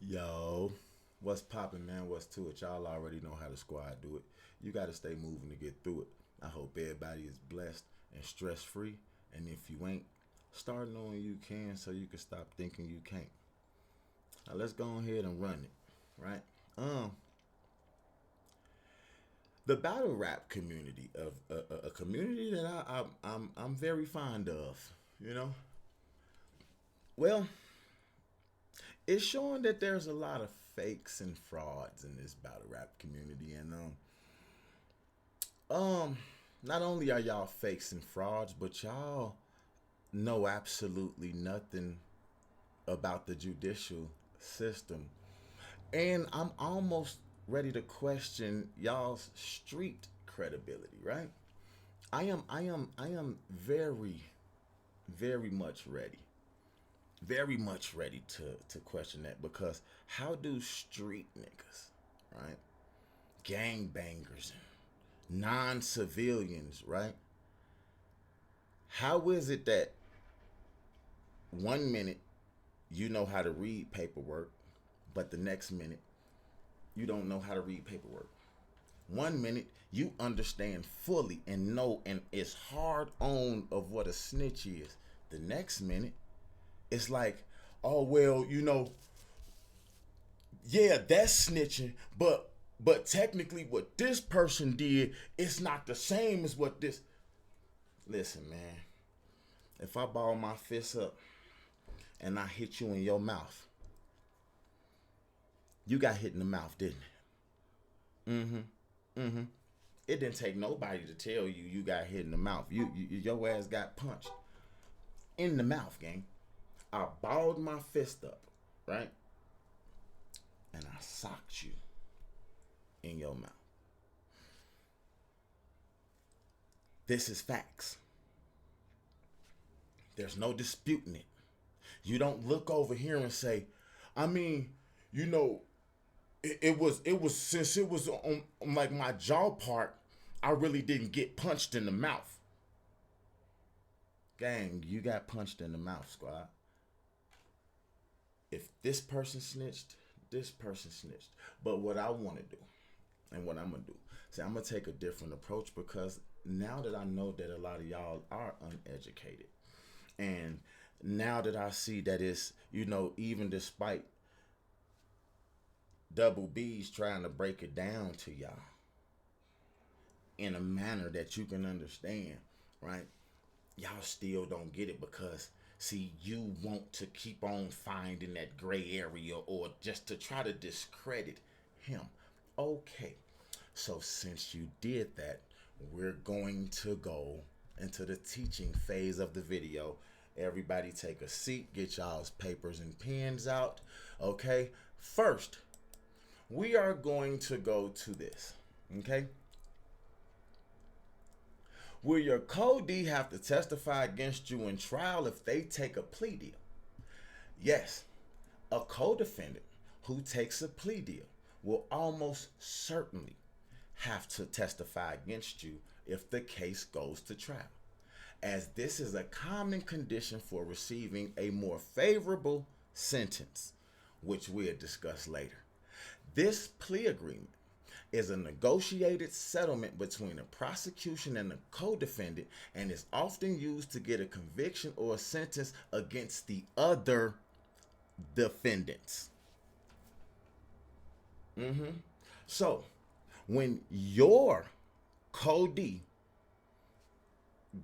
Yo, what's poppin', man? What's to it? Y'all already know how the squad do it. You gotta stay moving to get through it. I hope everybody is blessed and stress free. And if you ain't, start knowing you can so you can stop thinking you can't. Now let's go ahead and run it, right? Um, the battle rap community of a community that I'm very fond of. You know, well, it's showing that there's a lot of fakes and frauds in this battle rap community, and um, not only are y'all fakes and frauds, but y'all know absolutely nothing about the judicial system, and I'm almost ready to question y'all's street credibility. Right? I am very much ready. Very much ready to question that because how do street niggas, right? Gangbangers and non-civilians, right? How is it that one minute you know how to read paperwork, but the next minute you don't know how to read paperwork? One minute you understand fully and know and is hard on of what a snitch is. The next minute it's like, oh well, yeah, that's snitching, but technically what this person did, it's not the same as what this. Listen, man, if I ball my fist up and I hit you in your mouth, you got hit in the mouth, didn't it? Mm-hmm. It didn't take nobody to tell you you got hit in the mouth. Your ass got punched in the mouth, gang. I balled my fist up, right, and I socked you in your mouth. This is facts. There's no disputing it. You don't look over here and say, I mean, you know, it was since it was on like my jaw part, I really didn't get punched in the mouth. Gang, you got punched in the mouth, squad. If this person snitched, this person snitched. But what I want to do and what I'm gonna do, see, I'm gonna take a different approach because now that I know that a lot of y'all are uneducated, and now that I see that it's, even despite double B's trying to break it down to y'all in a manner that you can understand, right? Y'all still don't get it because see, you want to keep on finding that gray area or just to try to discredit him. Okay, so since you did that, we're going to go into the teaching phase of the video. Everybody take a seat, get y'all's papers and pens out. Okay, first we are going to go to this. Okay, will your co-D have to testify against you in trial if they take a plea deal? Yes, a co-defendant who takes a plea deal will almost certainly have to testify against you if the case goes to trial, as this is a common condition for receiving a more favorable sentence, which we'll discuss later. This plea agreement is a negotiated settlement between the prosecution and the co-defendant and is often used to get a conviction or a sentence against the other defendants. So, when your co-D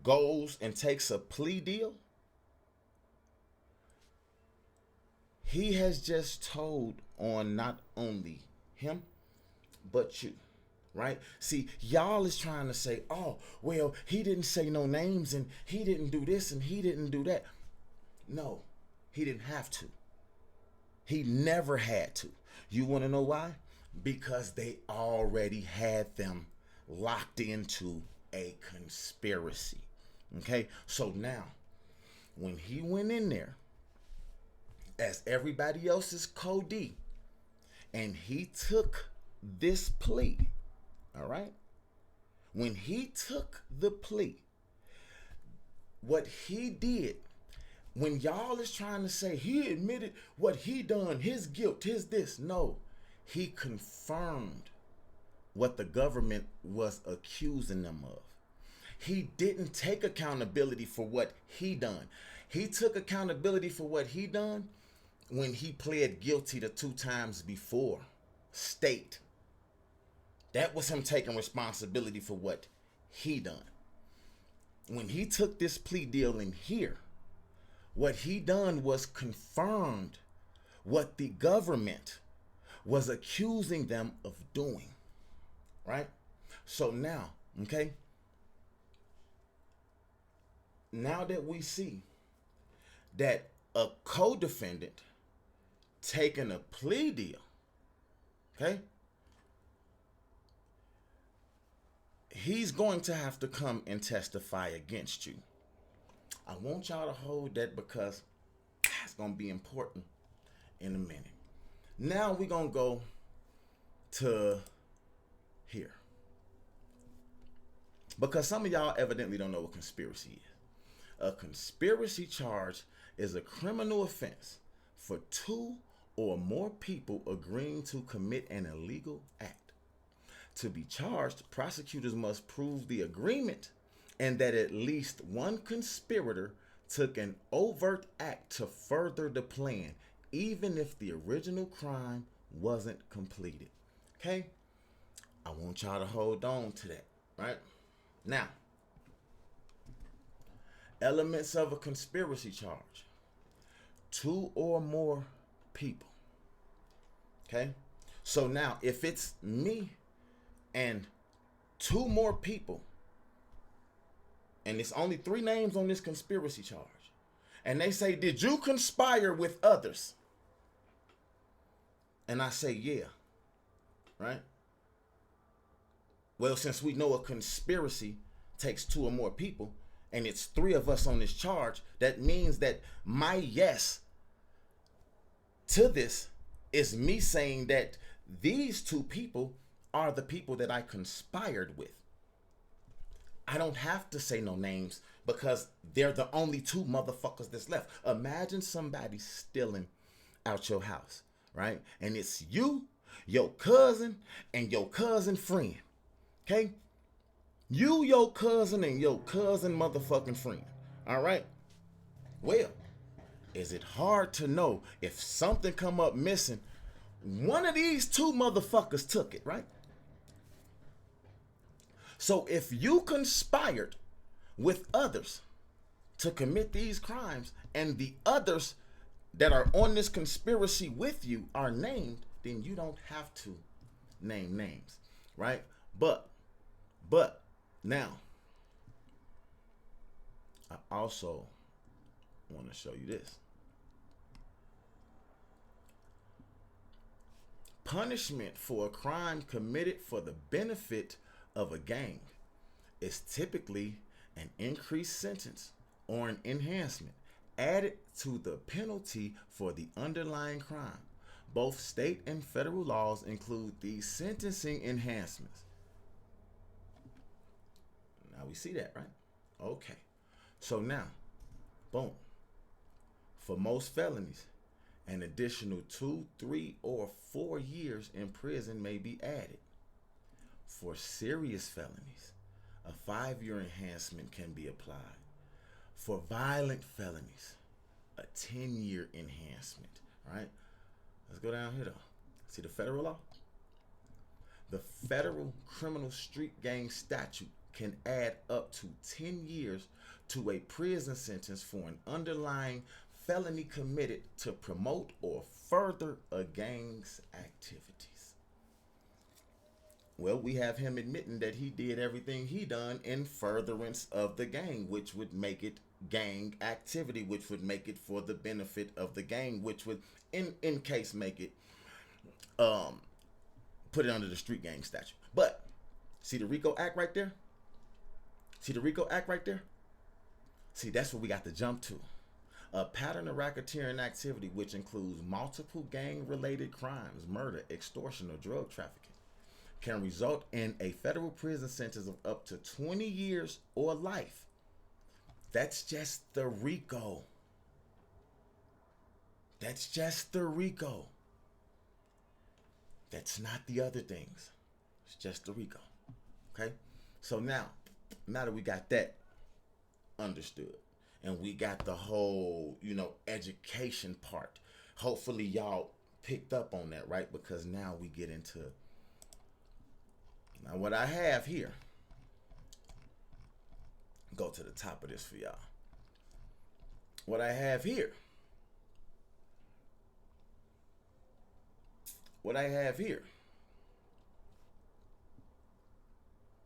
goes and takes a plea deal, he has just told on not only him, but you, right? See, y'all is trying to say, oh, well, he didn't say no names and he didn't do this and he didn't do that. No, he didn't have to. He never had to. You want to know why? Because they already had them locked into a conspiracy. Okay? So now, when he went in there as everybody else's co-D and he took this plea, all right? When he took the plea, what he did when y'all is trying to say he admitted what he done, his guilt, his this, no, he confirmed what the government was accusing them of. He didn't take accountability for what he done. He took accountability for what he done when he pled guilty the 2 times before. State. That was him taking responsibility for what he done. When he took this plea deal in here, what he done was confirmed what the government was accusing them of doing. Right? So now, okay? Now that we see that a co-defendant taking a plea deal, okay, he's going to have to come and testify against you. I want y'all to hold that because it's going to be important in a minute. Now we're going to go to here. Because some of y'all evidently don't know what conspiracy is. A conspiracy charge is a criminal offense for 2 or more people agreeing to commit an illegal act. To be charged, prosecutors must prove the agreement and that at least one conspirator took an overt act to further the plan, even if the original crime wasn't completed. Okay? I want y'all to hold on to that, right? Now, elements of a conspiracy charge. 2 or more people. Okay? So now, if it's me and 2 more people, and it's only 3 names on this conspiracy charge, and they say, did you conspire with others? And I say, yeah. Right? Well, since we know a conspiracy takes 2 or more people, and it's 3 of us on this charge, that means that my yes to this is me saying that these 2 people are the people that I conspired with. I don't have to say no names because they're the only 2 motherfuckers that's left. Imagine somebody stealing out your house, right? And it's you, your cousin, and your cousin friend. Okay? You, your cousin, and your cousin motherfucking friend. All right? Well, is it hard to know if something come up missing? One of these 2 motherfuckers took it, right? So if you conspired with others to commit these crimes and the others that are on this conspiracy with you are named, then you don't have to name names, right? But now, I also want to show you this. Punishment for a crime committed for the benefit of a gang is typically an increased sentence or an enhancement added to the penalty for the underlying crime. Both state and federal laws include these sentencing enhancements. Now we see that, right? Okay. So now, boom. For most felonies, an additional 2, 3, or 4 years in prison may be added. For serious felonies, a 5-year enhancement can be applied. For violent felonies, a 10-year enhancement, right? Let's go down here though. See the federal law? The federal criminal street gang statute can add up to 10 years to a prison sentence for an underlying felony committed to promote or further a gang's activities. Well, we have him admitting that he did everything he done in furtherance of the gang, which would make it gang activity, which would make it for the benefit of the gang, which would in case make it put it under the street gang statute. But see the RICO Act right there? See the RICO Act right there? See, that's what we got to jump to. A pattern of racketeering activity which includes multiple gang-related crimes, murder, extortion, or drug trafficking, can result in a federal prison sentence of up to 20 years or life. That's just the RICO. That's just the RICO. That's not the other things. It's just the RICO. Okay? So now that we got that understood, and we got the whole, education part, hopefully y'all picked up on that, right? Because now we get into what I have here. Go to the top of this for y'all. What I have here. What I have here.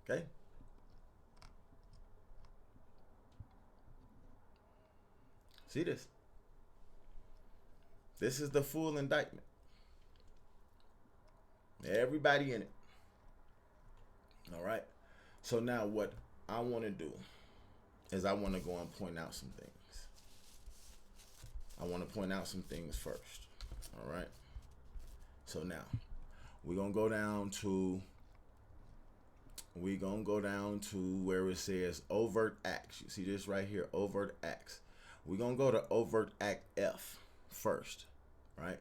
Okay? See this? This is the full indictment. Everybody in it. All right? So now what I want to do is I want to go and point out some things. I want to point out some things first. All right? So now we're going to go down to where it says overt acts. You see this right here, overt acts. We're going to go to overt act F first, right?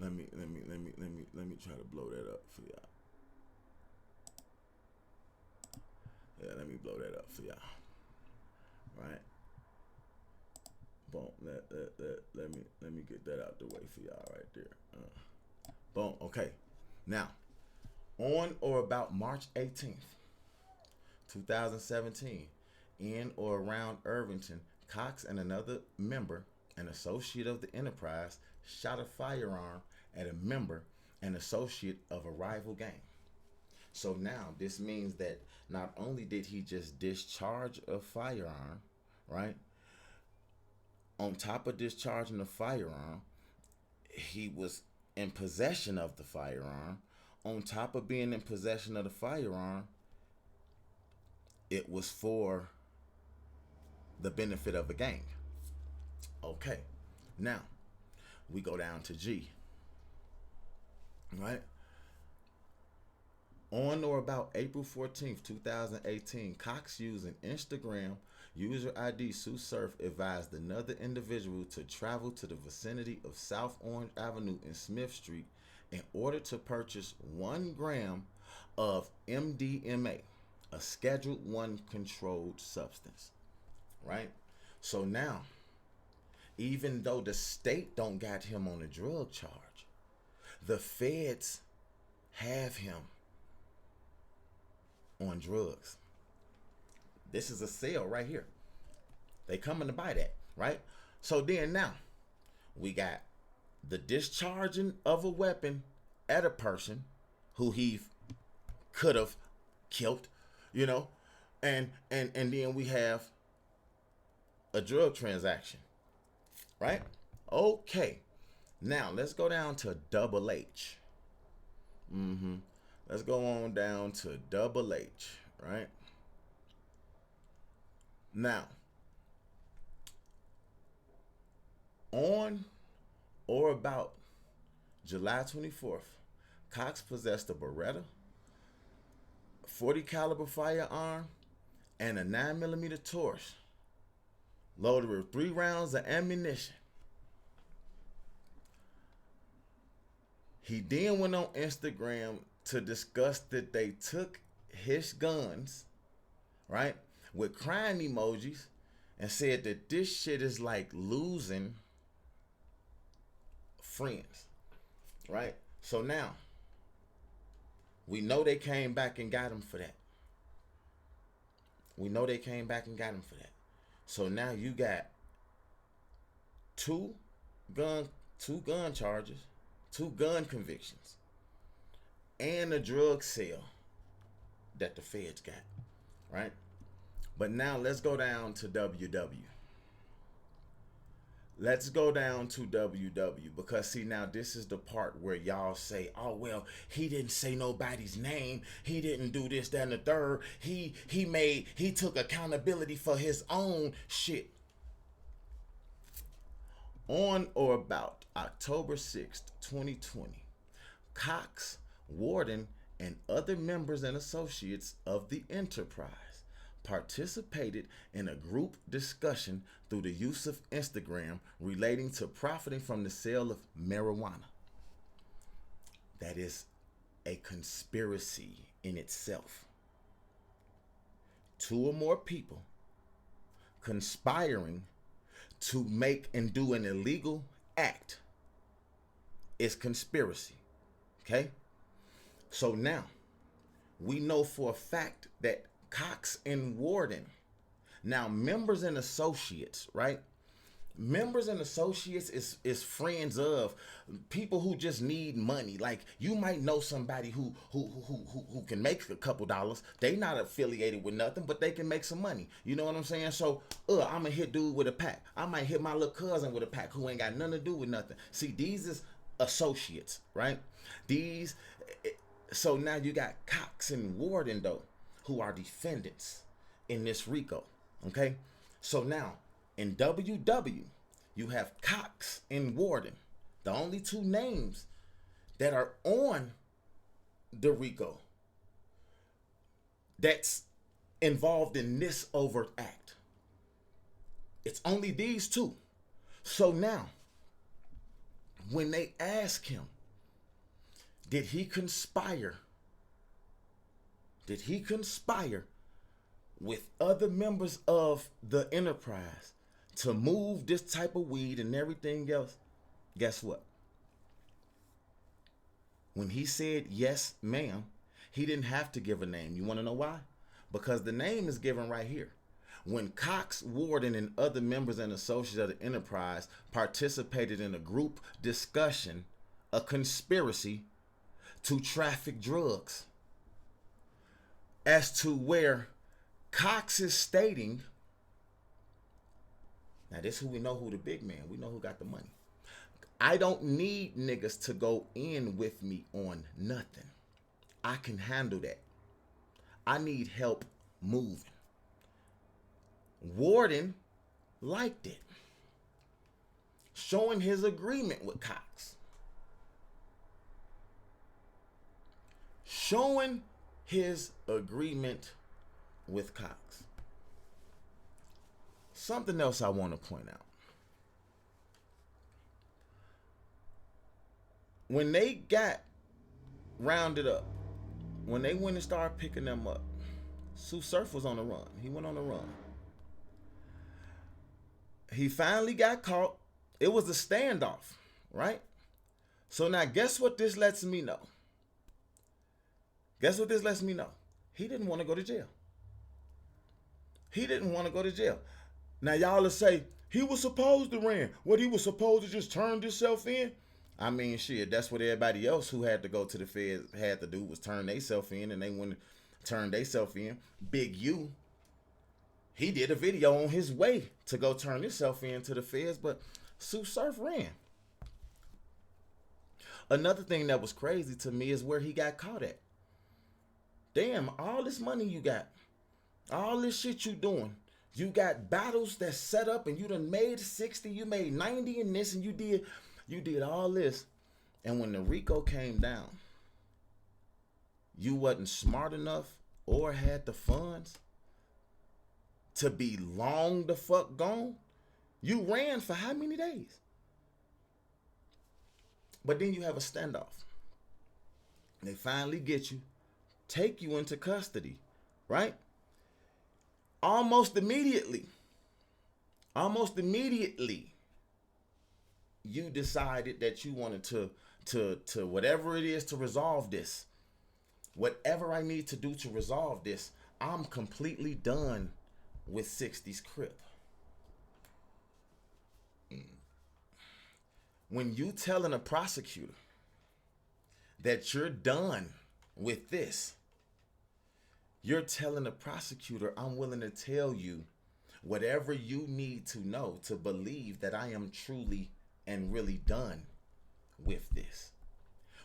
Let me try to blow that up for y'all. Yeah, let me blow that up for y'all. Right? Boom. Let me get that out the way for y'all right there. Boom. Okay. Now, on or about March 18th, 2017, in or around Irvington, Cox and another member, an associate of the enterprise, shot a firearm at a member and associate of a rival gang. So now this means that not only did he just discharge a firearm, right? On top of discharging the firearm, he was in possession of the firearm. On top of being in possession of the firearm, it was for the benefit of a gang. Okay. Now, we go down to G. Right? On or about April 14th, 2018, Cox, using Instagram user ID Tsu Surf, advised another individual to travel to the vicinity of South Orange Avenue and Smith Street in order to purchase 1 gram of MDMA, a Schedule 1 controlled substance. Right? So now, even though the state don't got him on a drug charge, the feds have him on drugs. This is a sale right here. They coming to buy that, right? So then now, we got the discharging of a weapon at a person who he could have killed, and then we have a drug transaction, right? Okay. Now, let's go down to double H. Let's go on down to double H, right? Now, on or about July 24th, Cox possessed a Beretta, 40 caliber firearm, and a 9mm Taurus, loaded with 3 rounds of ammunition. He then went on Instagram to discuss that they took his guns, right, with crying emojis, and said that this shit is like losing friends, right? So now, we know they came back and got him for that. So now you got two gun charges, 2 gun convictions, and a drug sale that the feds got, right? But now let's go down to WW. Because see, now this is the part where y'all say, oh, well, he didn't say nobody's name. He didn't do this, that, and the third. He took accountability for his own shit. On or about October 6th, 2020, Cox, Warden, and other members and associates of the enterprise participated in a group discussion through the use of Instagram relating to profiting from the sale of marijuana. That is a conspiracy in itself. Two or more people conspiring to make and do an illegal act is conspiracy. Okay? So now, we know for a fact that Cox and Warden, now members and associates, right? Members and associates is friends of people who just need money. Like, you might know somebody who can make a couple dollars. They not affiliated with nothing, but they can make some money. You know what I'm saying? So, I'm gonna hit dude with a pack. I might hit my little cousin with a pack who ain't got nothing to do with nothing. See, these is associates, right? So now you got Cox and Warden, though, who are defendants in this RICO, okay? So now, in WW, you have Cox and Warden, the only two names that are on the RICO that's involved in this overt act. It's only these two. So now, when they ask him, did he conspire? Did he conspire with other members of the enterprise to move this type of weed and everything else? Guess what? When he said, yes, ma'am, he didn't have to give a name. You want to know why? Because the name is given right here. When Cox, Warden, and other members and associates of the enterprise participated in a group discussion, a conspiracy to traffic drugs, as to where Cox is stating, now this who we know who the big man, we know who got the money. I don't need niggas to go in with me on nothing. I can handle that. I need help moving. Warden liked it, showing his agreement with Cox. Showing his agreement with Cox. Something else I want to point out. When they got rounded up, when they went and started picking them up, Tsu Surf was on the run. He went on the run. He finally got caught. It was a standoff, right? So now guess what this lets me know? Guess what this lets me know? He didn't want to go to jail. He didn't want to go to jail. Now y'all will say, he was supposed to run. What, he was supposed to just turn himself in? I mean, shit, that's what everybody else who had to go to the feds had to do, was turn themselves in, and they went and turned themselves in. Big U, he did a video on his way to go turn himself in to the feds, but Tsu Surf ran. Another thing that was crazy to me is where he got caught at. Damn, all this money you got, all this shit you doing, you got battles that's set up and you done made 60, you made 90 in this, and you did all this. And when the RICO came down, you wasn't smart enough or had the funds to be long the fuck gone. You ran for how many days? But then you have a standoff. They finally get you, take you into custody, right? Almost immediately, you decided that you wanted to whatever it is to resolve this. Whatever I need to do to resolve this, I'm completely done with 60's Crip. When you telling a prosecutor that you're done with this, you're telling the prosecutor, I'm willing to tell you whatever you need to know to believe that I am truly and really done with this.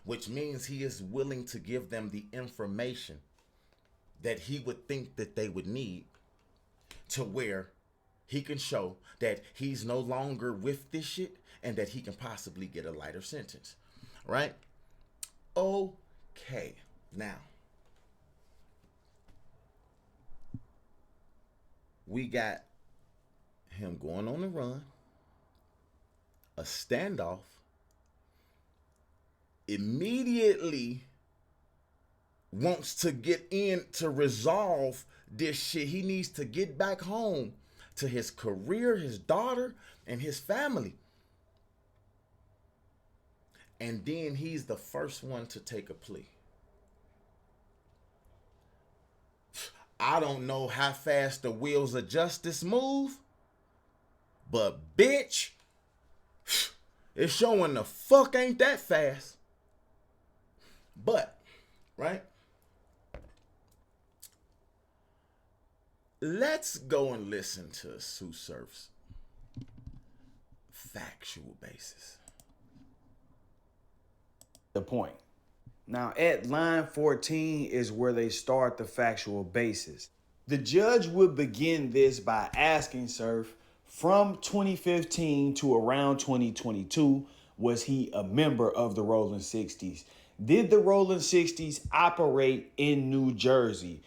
Which means he is willing to give them the information that he would think that they would need to where he can show that he's no longer with this shit and that he can possibly get a lighter sentence, right? Okay, now, We got him going on the run, a standoff, immediately wants to get in to resolve this shit. He needs to get back home to his career, his daughter, and his family. And then he's the first one to take a plea. I don't know how fast the wheels of justice move, but bitch, it's showing the fuck ain't that fast. But, right? Let's go and listen to Tsu Surf's factual basis. The point. Now, at line 14 is where they start the factual basis. The judge would begin this by asking Surf, from 2015 to around 2022, was he a member of the Rolling 60s? Did the Rolling 60s operate in New Jersey?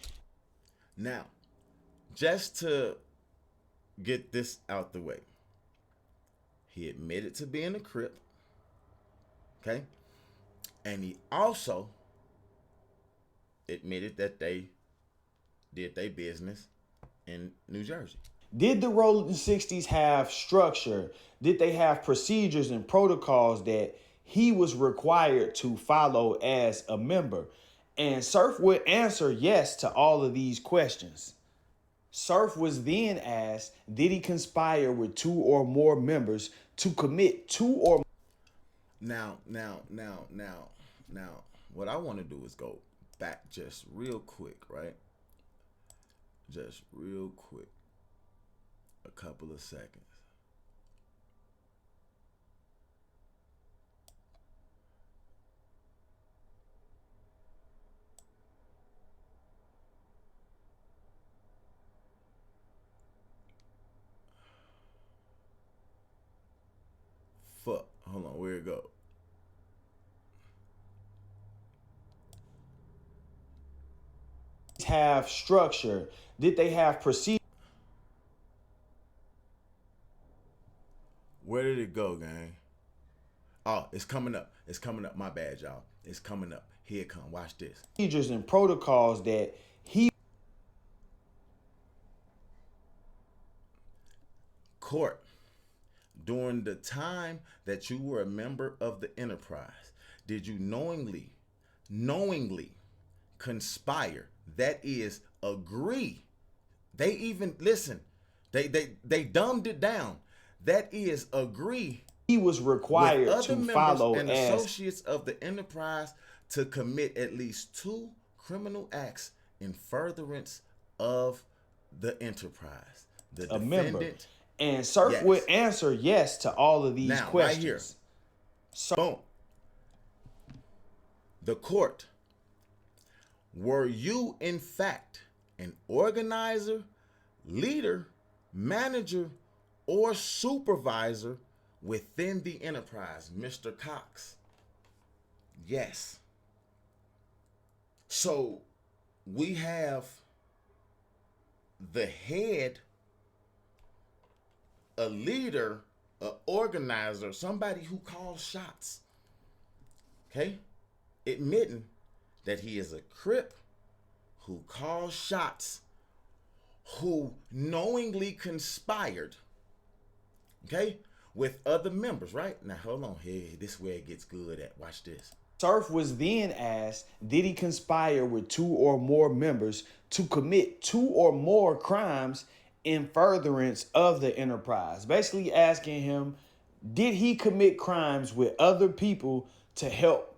Now, just to get this out the way, he admitted to being a Crip, okay? And he also admitted that they did their business in New Jersey. Did the Rolling 60s have structure? Did they have procedures and protocols that he was required to follow as a member? And Surf would answer yes to all of these questions. Surf was then asked, did he conspire with two or more members to commit two or... Now, what I want to do is go back just real quick, right? Just real quick. A couple of seconds. Fuck. Hold on, where it go? Have structure? Did they have procedure? Where did it go, gang? Oh, it's coming up. It's coming up. My bad, y'all. It's coming up. Here it come. Watch this. Procedures and protocols that he... Court, during the time that you were a member of the enterprise, did you knowingly conspire, that is, agree? They even, listen, they dumbed it down. That is, agree. He was required with other to members follow and as associates of the enterprise to commit at least 2 criminal acts in furtherance of the enterprise. The a defendant, member. And Surf yes. would answer yes to all of these now, questions. Right here. Boom. The court. Were you, in fact, an organizer, leader, manager, or supervisor within the enterprise, Mr. Cox? Yes. So we have the head, a leader, an organizer, somebody who calls shots, okay, admitting that he is a Crip who calls shots, who knowingly conspired, okay, with other members, right? Now, hold on. Hey, this is where it gets good at. Watch this. Surf was then asked, did he conspire with 2 or more members to commit 2 or more crimes in furtherance of the enterprise? Basically asking him, did he commit crimes with other people to help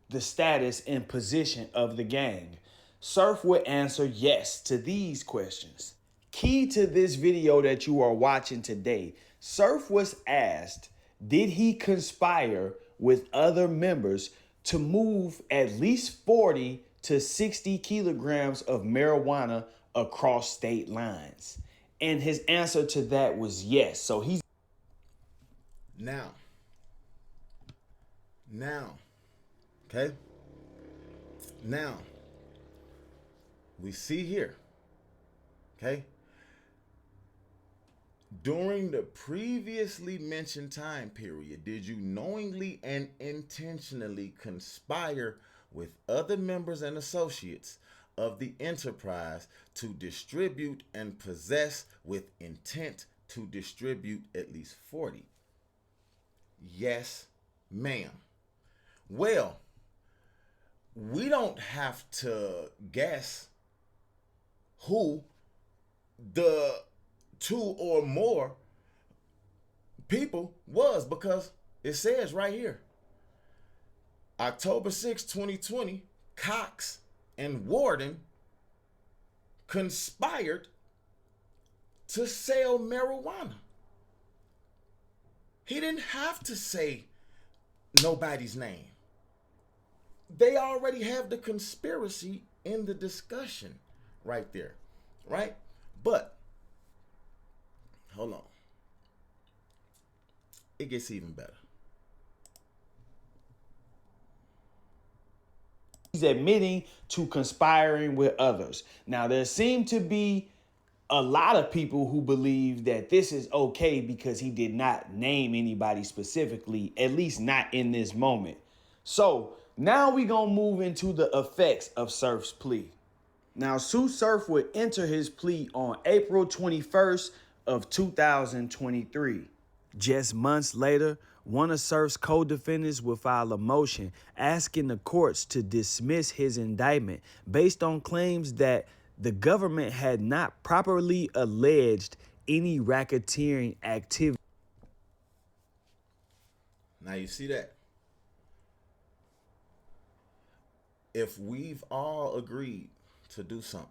the status and position of the gang? Surf would answer yes to these questions. Key to this video that you are watching today, Surf was asked, did he conspire with other members to move at least 40 to 60 kilograms of marijuana across state lines? And his answer to that was yes. So he's... Now, okay? Now, we see here, okay? During the previously mentioned time period, did you knowingly and intentionally conspire with other members and associates of the enterprise to distribute and possess with intent to distribute at least 40? Yes, ma'am. Well, we don't have to guess who the two or more people was, because it says right here, October 6, 2020, Cox and Warden conspired to sell marijuana. He didn't have to say nobody's name. They already have the conspiracy in the discussion right there, right? But hold on. It gets even better. He's admitting to conspiring with others. Now, there seem to be a lot of people who believe that this is okay because he did not name anybody specifically, at least not in this moment. So now we gonna move into the effects of Surf's plea. Now, Tsu Surf would enter his plea on April 21st of 2023. Just months later, one of Surf's co-defendants would file a motion asking the courts to dismiss his indictment based on claims that the government had not properly alleged any racketeering activity. Now you see that? If we've all agreed to do something,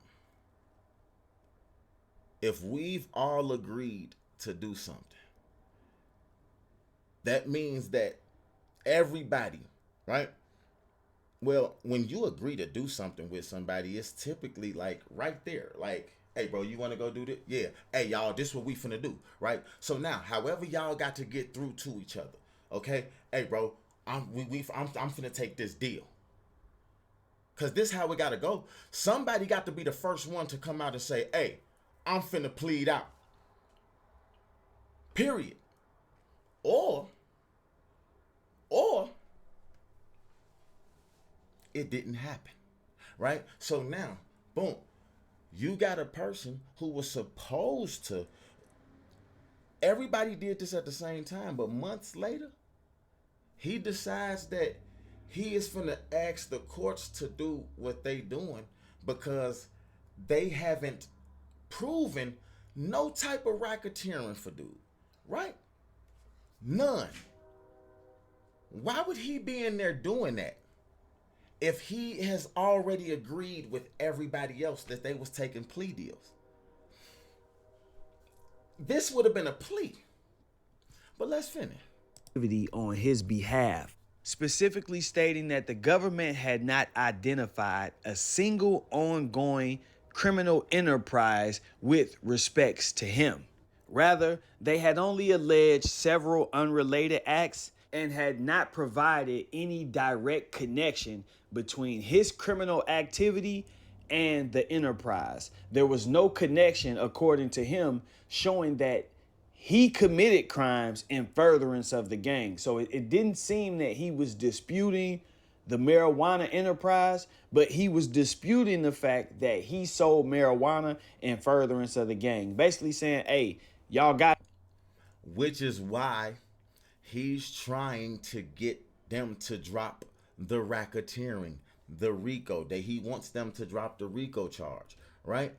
that means that everybody, right? Well, when you agree to do something with somebody, it's typically like right there. Like, hey, bro, you want to go do this? Yeah. Hey, y'all, this is what we finna do, right? So now, however y'all got to get through to each other, okay? Hey, bro, I'm finna take this deal. Because this how we got to go. Somebody got to be the first one to come out and say, hey, I'm finna plead out. Period. Or it didn't happen, right? So now, boom, you got a person who was supposed to, everybody did this at the same time, but months later, he decides that he is finna ask the courts to do what they doing because they haven't proven no type of racketeering for dude, right? None. Why would he be in there doing that if he has already agreed with everybody else that they was taking plea deals? This would have been a plea. But let's finish. On his behalf, specifically stating that the government had not identified a single ongoing criminal enterprise with respects to him. Rather, they had only alleged several unrelated acts and had not provided any direct connection between his criminal activity and the enterprise. There was no connection, according to him, showing that he committed crimes in furtherance of the gang. So it didn't seem that he was disputing the marijuana enterprise, but he was disputing the fact that he sold marijuana in furtherance of the gang. Basically saying, hey, y'all got... Which is why he's trying to get them to drop the racketeering, the RICO. That he wants them to drop the RICO charge, right?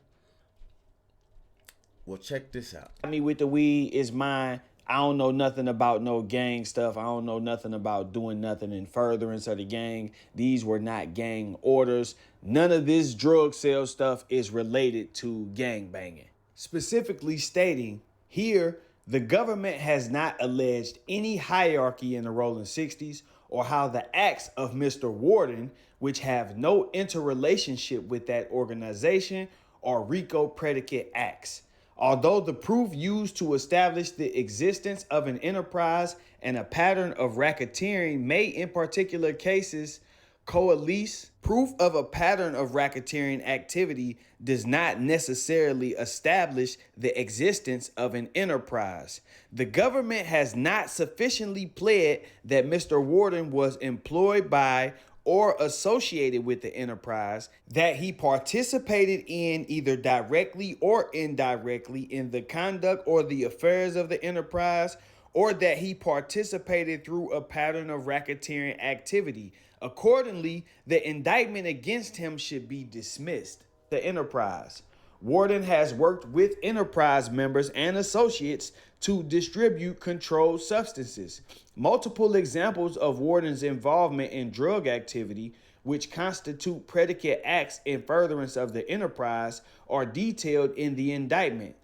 Well, check this out. Me with the weed is mine. I don't know nothing about no gang stuff. I don't know nothing about doing nothing in furtherance of the gang. These were not gang orders. None of this drug sale stuff is related to gang banging. Specifically stating here, the government has not alleged any hierarchy in the Rolling 60s or how the acts of Mr. Warden, which have no interrelationship with that organization, are RICO predicate acts. Although the proof used to establish the existence of an enterprise and a pattern of racketeering may in particular cases coalesce. Proof of a pattern of racketeering activity does not necessarily establish the existence of an enterprise. The government has not sufficiently pled that Mr. Warden was employed by or associated with the enterprise, that he participated in either directly or indirectly in the conduct or the affairs of the enterprise, or that he participated through a pattern of racketeering activity. Accordingly, the indictment against him should be dismissed. The enterprise. Warden has worked with enterprise members and associates to distribute controlled substances. Multiple examples of Warden's involvement in drug activity, which constitute predicate acts in furtherance of the enterprise, are detailed in the indictment.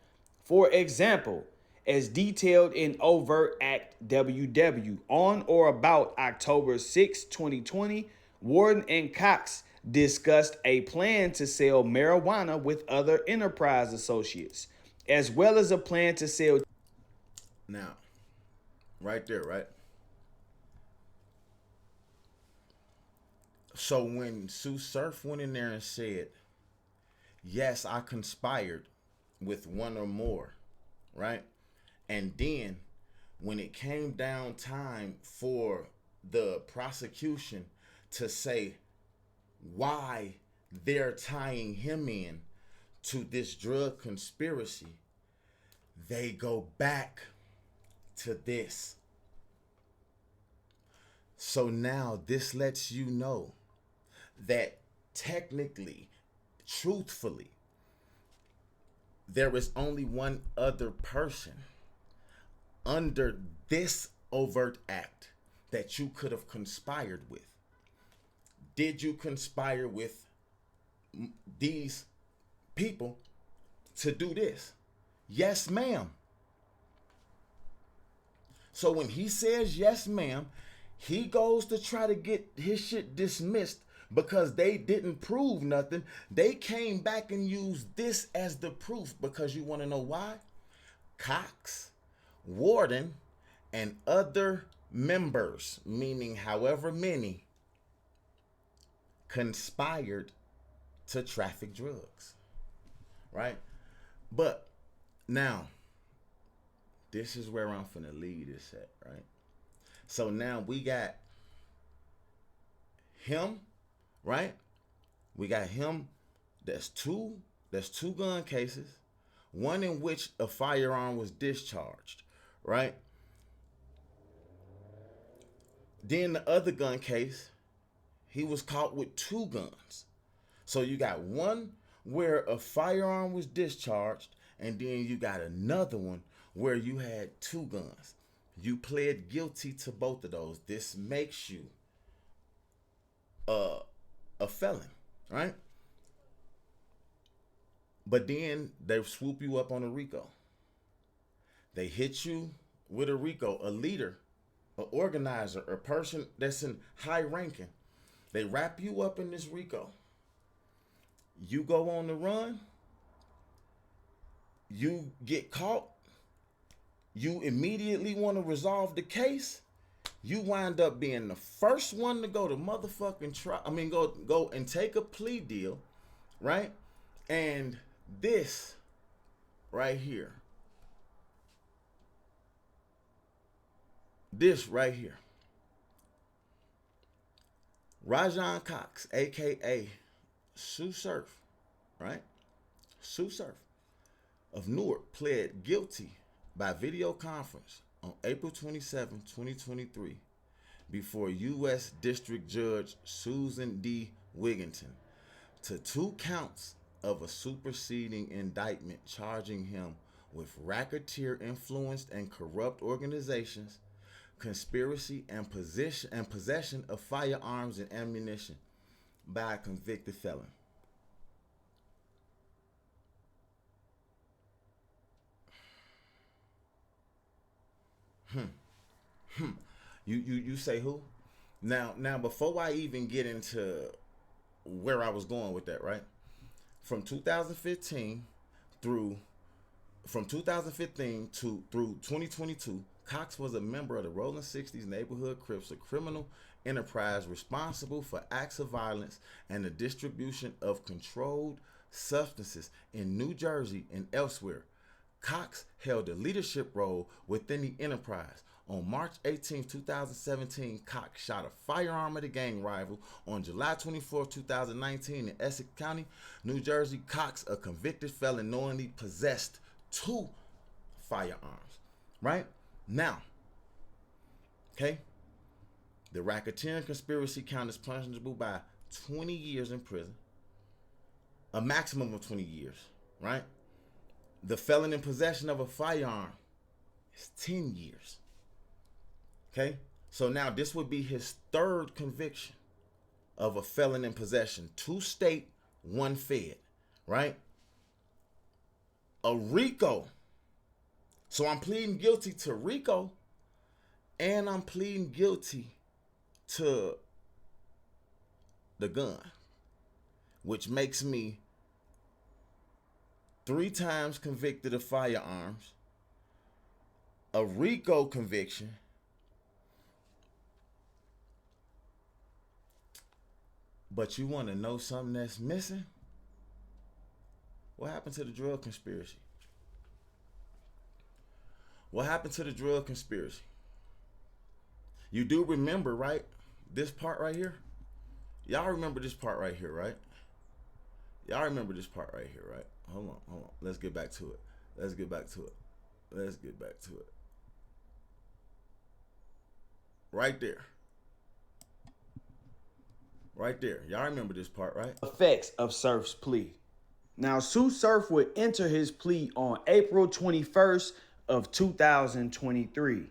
For example, as detailed in Overt Act WW, on or about October 6, 2020, Warden and Cox discussed a plan to sell marijuana with other enterprise associates, as well as a plan to sell. Now, right there, right? So when Tsu Surf went in there and said, yes, I conspired with one or more, right? And then when it came down time for the prosecution to say why they're tying him in to this drug conspiracy, they go back to this. So now this lets you know that technically, truthfully, there is only one other person under this overt act that you could have conspired with. Did you conspire with these people to do this? Yes, ma'am. So when he says yes, ma'am, he goes to try to get his shit dismissed because they didn't prove nothing. They came back and used this as the proof because you want to know why? Cox, Warden, and other members, meaning however many, conspired to traffic drugs, right? But now, this is where I'm finna lead this at, right? So now we got him, right? We got him. That's two gun cases, one in which a firearm was discharged, right? Then the other gun case, he was caught with two guns. So you got one where a firearm was discharged, and then you got another one where you had two guns. You pled guilty to both of those. This makes you a felon, right? But then they swoop you up on a RICO. They hit you with a RICO, a leader, an organizer, a person that's in high ranking. They wrap you up in this RICO. You go on the run. You get caught. You immediately want to resolve the case. You wind up being the first one to go to motherfucking go and take a plea deal, right? And this right here. This right here. Rajon Cox, aka Tsu Surf, right? Tsu Surf of Newark pled guilty by video conference on April 27, 2023 before U.S. District Judge Susan D. Wigginton to 2 counts of a superseding indictment charging him with racketeer influenced and corrupt organizations, conspiracy and possession of firearms and ammunition by a convicted felon. You say who? Now before I even get into where I was going with that, right? From 2015 through From 2015 through 2022, Cox was a member of the Rolling 60s Neighborhood Crips, a criminal enterprise responsible for acts of violence and the distribution of controlled substances in New Jersey and elsewhere. Cox held a leadership role within the enterprise. On March 18, 2017, Cox shot a firearm at a gang rival. On July 24, 2019, in Essex County, New Jersey, Cox, a convicted felon, knowingly possessed 2 firearms. Right? Now, okay, the racketeering conspiracy count is punishable by 20 years in prison, a maximum of 20 years, right? The felon in possession of a firearm is 10 years. Okay? So now this would be his 3rd conviction of a felon in possession. 2 state, 1 fed, right? A RICO. So I'm pleading guilty to RICO, and I'm pleading guilty to the gun, which makes me 3 times convicted of firearms, a RICO conviction, but you want to know something that's missing? What happened to the drug conspiracy? What happened to the drug conspiracy? You do remember, right? This part right here? Y'all remember this part right here, right? Y'all remember this part right here, right? Hold on. Let's get back to it. Right there. Y'all remember this part, right? Effects of Surf's plea. Now, Tsu Surf would enter his plea on April 21st of 2023.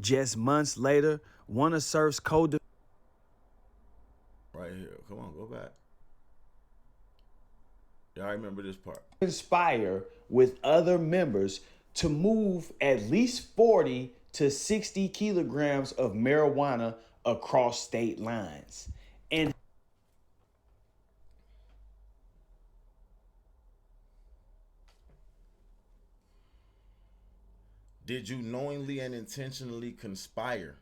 Just months later, one of Surf's right here. Come on, go back. Y'all remember this part. Conspire with other members to move at least 40 to 60 kilograms of marijuana across state lines. And did you knowingly and intentionally conspire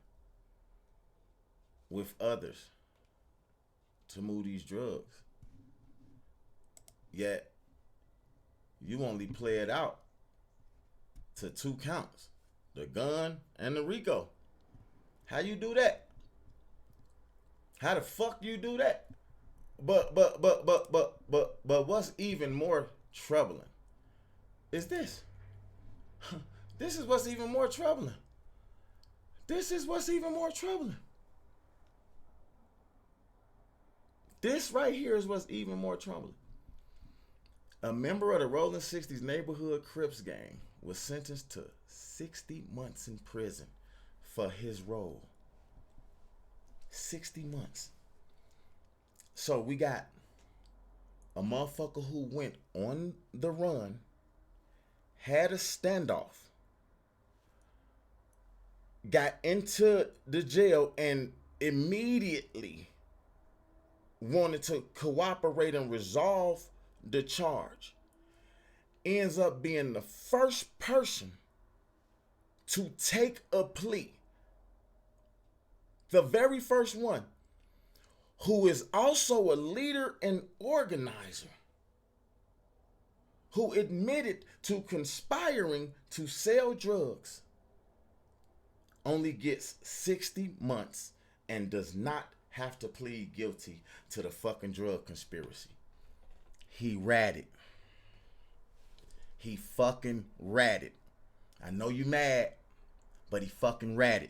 with others to move these drugs? Yet, you only play it out to 2 counts, the gun and the RICO. How you do that? How the fuck you do that? But what's even more troubling is this. This is what's even more troubling. This right here is what's even more troubling. A member of the Rolling 60s Neighborhood Crips gang was sentenced to 60 months in prison for his role. 60 months. So we got a motherfucker who went on the run, had a standoff, got into the jail, and immediately wanted to cooperate and resolve the charge. Ends up being the first person to take a plea. The very first one, who is also a leader and organizer, who admitted to conspiring to sell drugs, only gets 60 months and does not have to plead guilty to the fucking drug conspiracy. He ratted. He fucking ratted. I know you mad, but he fucking ratted.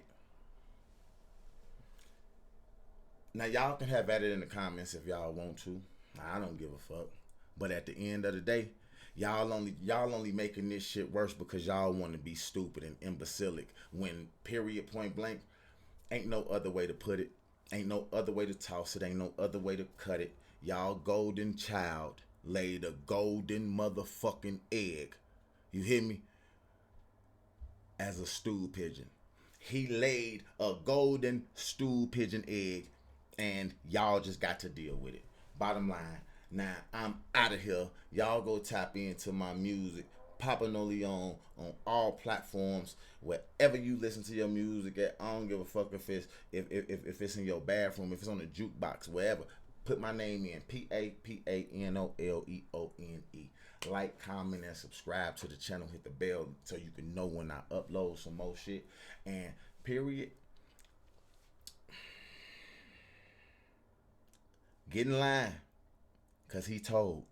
Now y'all can have at it in the comments if y'all want to. I don't give a fuck. But at the end of the day, y'all only making this shit worse because y'all want to be stupid and imbecilic when period point blank ain't no other way to put it. Ain't no other way to toss it. Ain't no other way to cut it. Y'all golden child laid a golden motherfucking egg. You hear me? As a stool pigeon. He laid a golden stool pigeon egg, and y'all just got to deal with it. Bottom line. Now, I'm out of here. Y'all go tap into my music. Papanoli on all platforms, wherever you listen to your music at. I don't give a fuck if it's in your bathroom, if it's on the jukebox, wherever. Put my name in, PAPANOLEONE. Like, comment, and subscribe to the channel. Hit the bell so you can know when I upload some more shit. And period. Get in line, cause he told.